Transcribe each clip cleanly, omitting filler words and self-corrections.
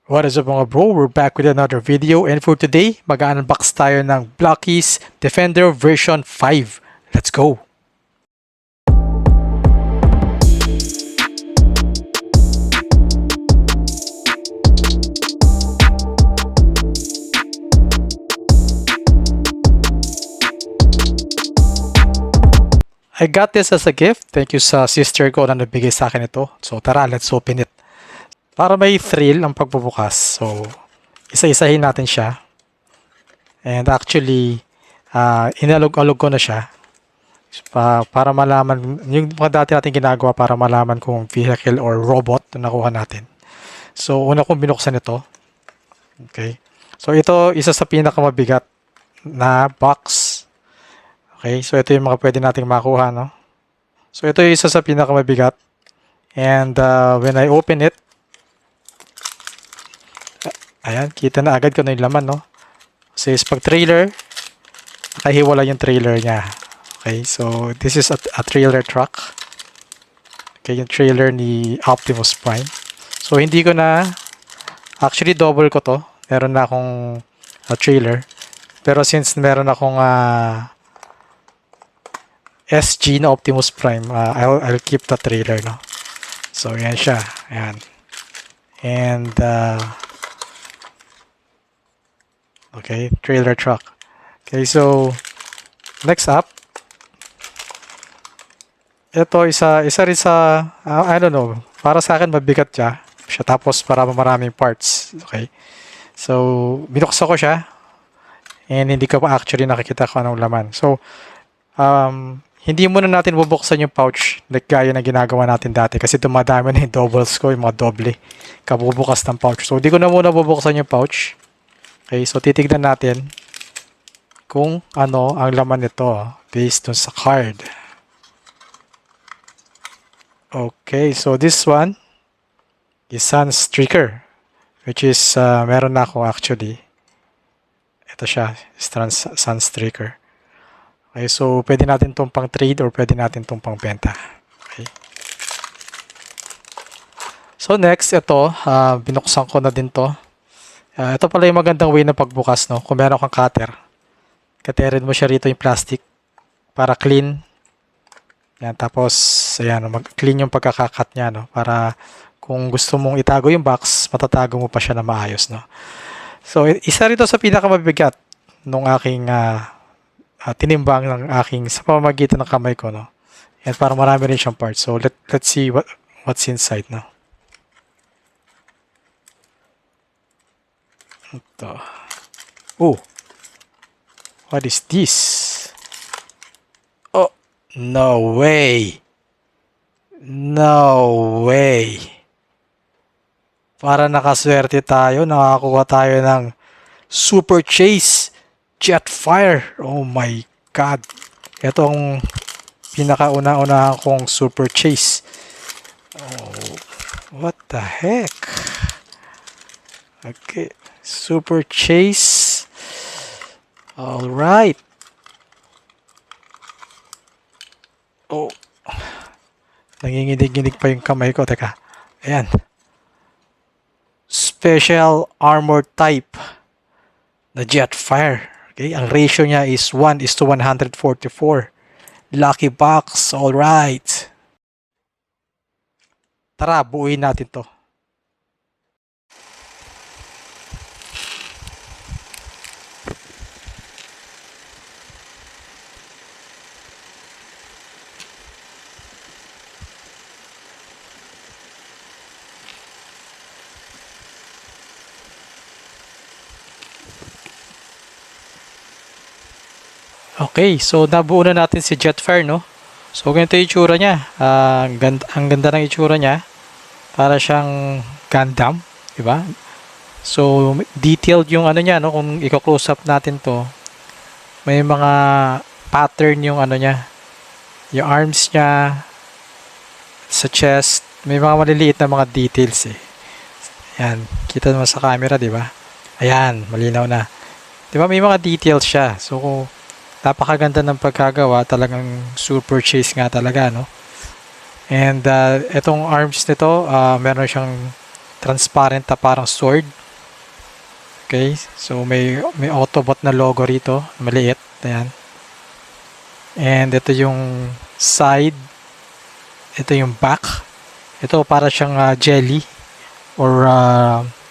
What is up mga bro? We're back with another video, and for today, mag-unbox tayo ng Blockies Defender version 5. Let's go! I got this as a gift. Thank you sa sister ko na nabigay sa akin ito. So tara, let's open it. Para may thrill ang pagbubukas. So, isa-isahin natin siya. And actually, inalog-alog ko na siya. Para malaman, yung mga dati natin ginagawa para malaman kung vehicle or robot na nakuha natin. So, una kong binuksan ito. Okay. So, ito, isa sa pinakamabigat na box. Okay. So, ito yung mga pwede nating makuha, no? So, ito yung isa sa pinakamabigat. And when I open it, ayan, kita na agad ko na yung laman, no? Says pag trailer, nakahiwala yung trailer niya. Okay, so this is a trailer truck. Okay, yung trailer ni Optimus Prime. So hindi ko na, actually double ko to. Meron na akong trailer. Pero since meron akong SG na Optimus Prime, I'll keep the trailer, no? So yan siya, ayan. And okay, trailer truck. Okay, so next up, ito isa rin sa I don't know, para sa akin mabigat siya tapos maraming parts. Okay, so binuksan ko siya and hindi ko pa actually nakikita kung anong laman. So hindi muna natin bubuksan yung pouch like gaya na ginagawa natin dati kasi dumadami na yung doubles ko, yung mga doble kabubukas ng pouch. So hindi ko na muna bubuksan yung pouch. Okay, so titignan natin kung ano ang laman nito based dun sa card. Okay, so this one is Sunstreaker, which is meron na ako actually. Ito siya, Sunstreaker. Okay, so pwede natin itong pang trade or pwede natin itong pang benta. Okay. So next, ito, binuksan ko na din to. Ito pala yung magandang way na pagbukas, no? Kung meron kang cutter, cuterin mo siya rito yung plastic para clean. Yan, tapos, ayan, mag-clean yung pagkakakat niya, no? Para kung gusto mong itago yung box, matatago mo pa siya na maayos, no? So, isa rito sa pinakamabigat nung aking tinimbang ng aking sa pamamagitan ng kamay ko, no? And para marami rin siyang parts. So, let's see what's inside, no? Ito. Oh, what is this? Oh, no way. No way. Para nakaswerte tayo, nakakuha tayo ng Super Chase Jetfire. Oh my God. Ito ang pinakauna-una kong Super Chase. Oh, what the heck? Okay. Super Chase. All right. Oh. Nanginginig-ginig pa yung kamay ko. Teka. Ayan. Special Armor Type na Jetfire. Okay. Ang ratio niya is 1:144. Lucky box. All right. Tara, buuin natin to. Okay, so nabuo na natin si Jetfire, no? So ganito yung itsura niya. Ang ganda ng itsura niya. Para siyang Gundam, di ba? So detailed yung ano niya, no? Kung i-close up natin to, may mga pattern yung ano niya. Yung arms niya, sa chest, may mga maliliit na mga details eh. Ayan, kita naman sa camera, di ba? Ayan, malinaw na. Di ba may mga details siya. So napakaganda ng pagkagawa, talagang Super Chase nga talaga, no? And itong arms nito, meron siyang transparent na parang sword. Okay, so may Autobot na logo rito, maliit. Ayan. And ito yung side. Ito yung back. Ito para siyang jelly or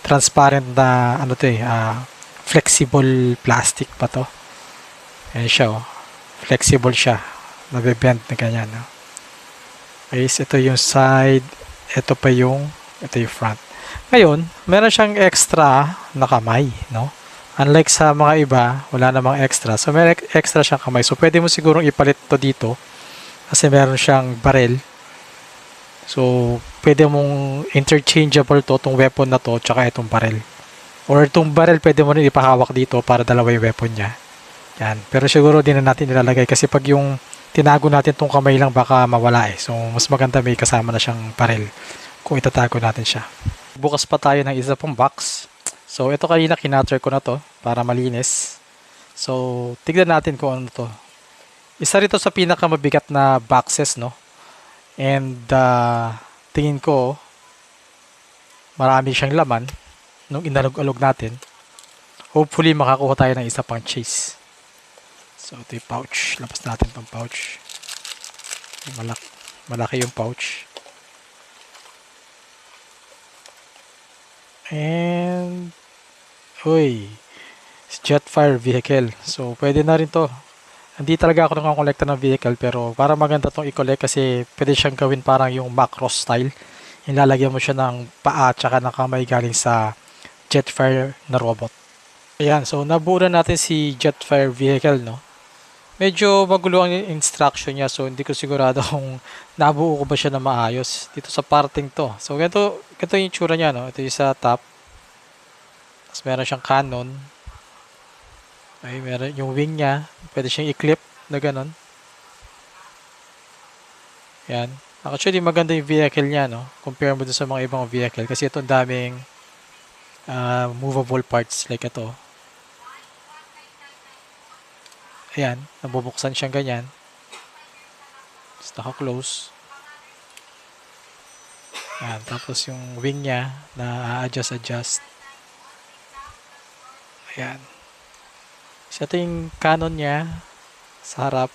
transparent na ano to flexible plastic pa to. Ayan siya oh. Flexible siya. Nabebend na ganyan. No? Okay, so ito yung side. Ito yung front. Ngayon, meron siyang extra na kamay, no? Unlike sa mga iba, wala namang extra. So, may extra siyang kamay. So, pwede mo sigurong ipalit to dito kasi meron siyang barrel. So, pwede mong interchangeable to, itong weapon na to, tsaka itong barrel. Or itong barrel, pwede mo rin ipahawak dito para dalawa yung weapon niya. Yan. Pero siguro din na natin nilalagay kasi pag yung tinago natin itong kamay lang, baka mawala eh. So, mas maganda may kasama na siyang barrel kung itatago natin siya. Bukas pa tayo ng isa pong box. So, ito kanina kinatter ko na to para malinis. So, tignan natin kung ano to. Isa rito sa pinakamabigat na boxes, no? And, tingin ko, marami siyang laman nung inalog-alog natin. Hopefully, makakuha tayo ng isa pang chase. So, ito yung pouch. Labas natin itong pouch. Malaki yung pouch. And, uy, Jetfire vehicle. So, pwede na rin to. Hindi talaga ako nakakolekta ng vehicle pero para maganda tong i-collect kasi pwede siyang gawin parang yung Macross style. Ilalagyan mo siya ng paa at saka ng kamay galing sa Jetfire na robot. Ayan, so nabuo na natin si Jetfire vehicle, no? Medyo magulo ang instruction niya so hindi ko sigurado kung nabuo ko ba siya na maayos dito sa parting to. So ganito yung tsura niya, no? Ito yung sa top. Tapos meron siyang cannon. Okay, meron yung wing niya. Pwede siyang i-clip na ganun. Yan. Actually maganda yung vehicle niya, no? Compare mo dun sa mga ibang vehicle kasi ito daming movable parts like ito. Ayan, nabubuksan siyang ganyan. Just naka-close. Ayan, tapos yung wing niya na adjust. Ayan. So, ito yung cannon niya sa harap.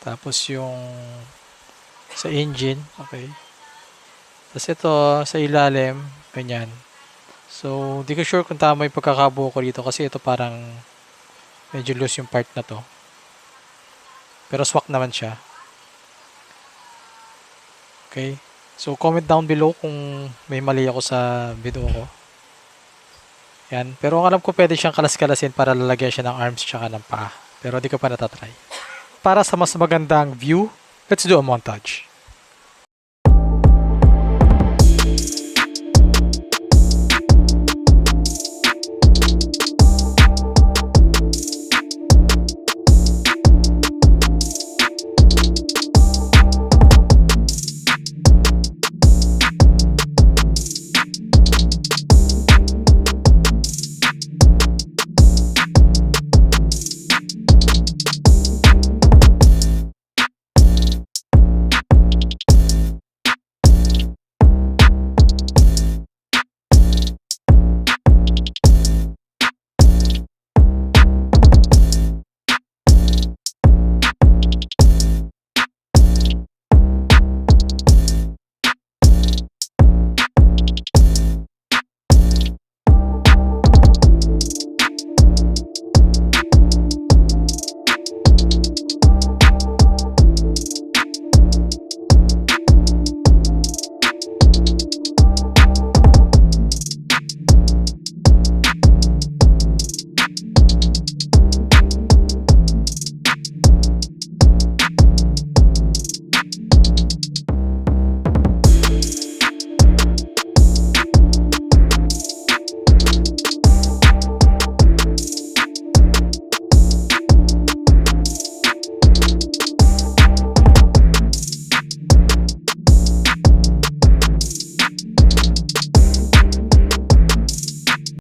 Tapos yung sa engine. Okay. Tapos ito sa ilalim. Ganyan. So, di ko sure kung tama yung pagkakabuo ko dito kasi ito parang medyo loose yung part na to. Pero swak naman siya. Okay. So, comment down below kung may mali ako sa video ko. Yan. Pero ang alam ko pwede siyang kalas-kalasin para lalagyan siya ng arms tsaka ng paa. Pero di ko pa natatry. Para sa mas magandang view, let's do a montage.